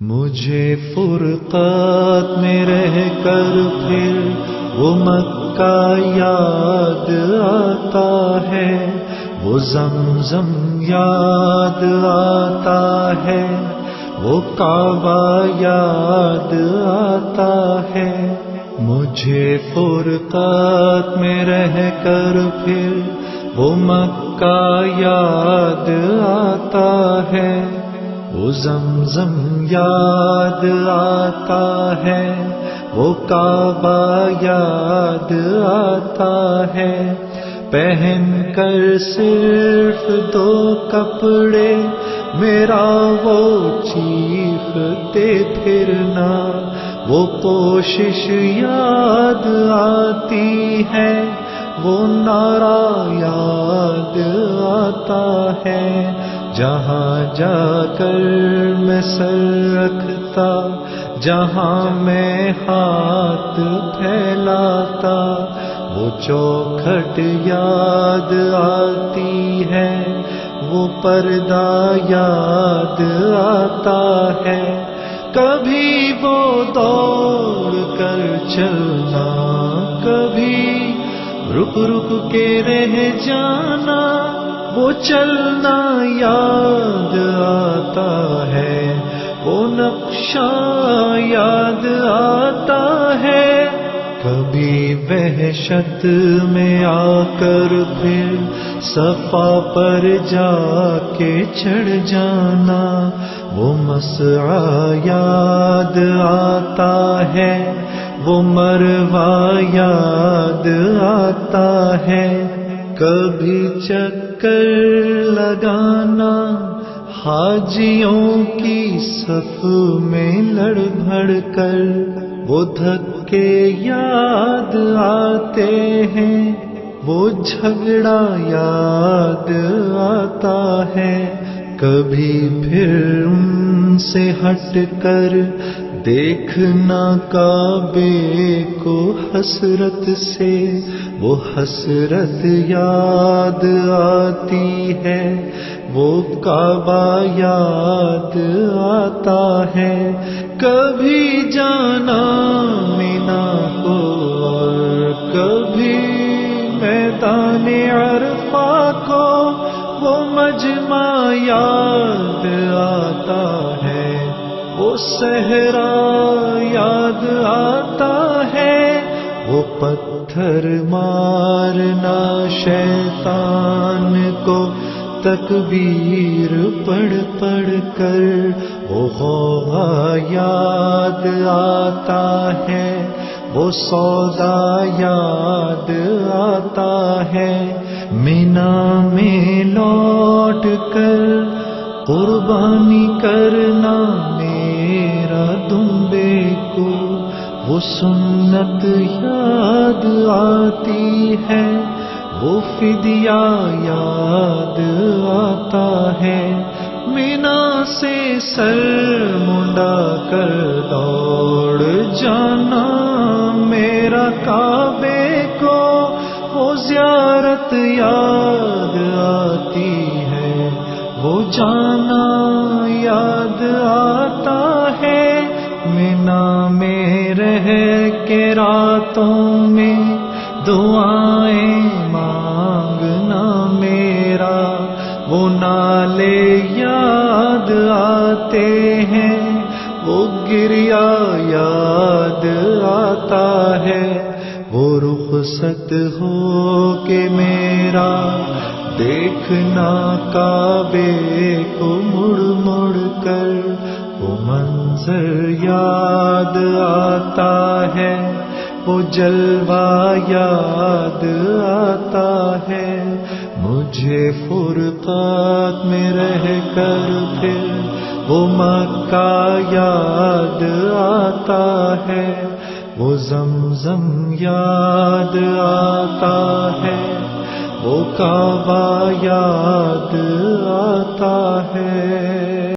مجھے فرقات میں رہ کر پھر وہ مکہ یاد آتا ہے، وہ زمزم یاد آتا ہے، وہ کعبہ یاد آتا ہے۔ مجھے فرقات میں رہ کر پھر وہ مکہ یاد آتا ہے، وہ زمزم یاد آتا ہے، وہ کعبہ یاد آتا ہے۔ پہن کر صرف دو کپڑے میرا وہ چیختے پھرنا، وہ کوشش یاد آتی ہے، وہ نعرہ یاد آتا ہے۔ جہاں جا کر میں سر رکھتا، جہاں میں ہاتھ پھیلاتا، وہ چوکھٹ یاد آتی ہے، وہ پردہ یاد آتا ہے۔ کبھی وہ دوڑ کر چلنا، کبھی رک رک کے رہ جانا، وہ چلنا یاد آتا ہے، وہ نقشہ یاد آتا ہے۔ کبھی وحشت میں آ کر پھر صفا پر جا کے چڑھ جانا، وہ مسعی یاد آتا ہے، وہ مروہ یاد آتا ہے۔ کبھی چکر لگانا حاجیوں کی صف میں لڑ بھڑ کر، وہ دھکے یاد آتے ہیں، وہ جھگڑا یاد آتا ہے۔ کبھی پھر ان سے ہٹ کر دیکھنا کعبے کو حسرت سے، وہ حسرت یاد آتی ہے، وہ کعبہ یاد آتا ہے۔ کبھی جانا مینا کو اور کبھی میدان عرفہ کو، وہ مجمع یاد آتا ہے، وہ صحرا یاد آتا ہے، وہ پتھر مارنا شیطان کو تکبیر پڑھ پڑھ کر، وہ غوغا یاد آتا ہے، وہ سودا یاد آتا ہے۔ مینا میں لوٹ کر قربانی کرنا میرا دمبے کو، وہ سنت یاد آتی ہے، وہ فدیہ یاد آتا ہے۔ مینا سے سر منڈا کر دوڑ جانا میرا کعبے کو، وہ زیارت یاد آتی ہے، وہ جانا یاد آتا ہے۔ مینا میں رہ کے راتوں میں دعائیں مانگنا میرا، وہ نالے یاد آتے ہیں، وہ گریا یاد آتا ہے۔ وہ رخصت ہو کے میرا دیکھنا کعبے کو مڑ مڑ کر، وہ منظر یاد آتا ہے، وہ جلوہ یاد آتا ہے۔ مجھے فرقات میں رہ کر پھر وہ مکہ یاد آتا ہے، وہ زمزم یاد آتا ہے، وہ کعبہ یاد آتا ہے۔